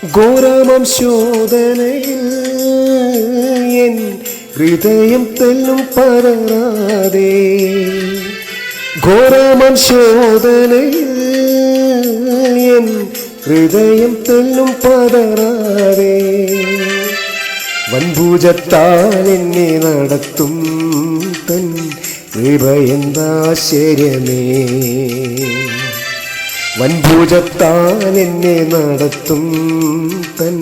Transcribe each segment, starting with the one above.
ഘോരമാം ശോധനയിൽ N ഹൃദയം തെല്ലും പതറാതെ, ഘോരമാം ശോധനയിൽ എൻ ഹൃദയം തെല്ലും പതറാതെ, വൻഭുജത്താൽ എന്നെ നടത്തും തൻ കൃപയെന്താശ്ചര്യമേ. വൻഭുജത്താൽ എന്നെ നടത്തും തൻ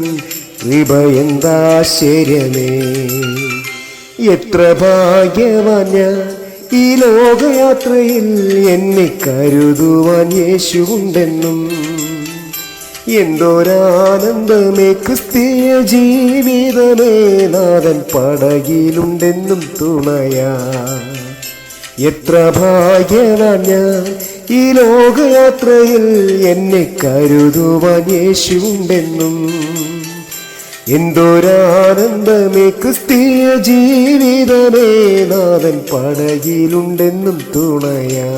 കൃപയെന്താശ്ചര്യമേ. എത്ര ഭാഗ്യവാൻ ഞാൻ ഈ ലോകയാത്രയിൽ, എന്നെ കരുതുവാൻ യേശുവുണ്ടെന്നും. എന്തോരാനന്ദമേ ക്രിസ്തീയ ജീവിതമേ, നാഥൻ പടകിലുണ്ടെന്നും തുണയാ. എത്ര ഭാഗ്യവാൻ ഞാൻ ഈ ലോകയാത്രയിൽ, എന്നെ കരുതുവാൻ യേശുവുണ്ടെന്നും. എന്തോരാനന്ദമേ ക്രിസ്തീയ ജീവിതമേ, നാഥൻ പടകിലുണ്ടെന്നും തുണയാ.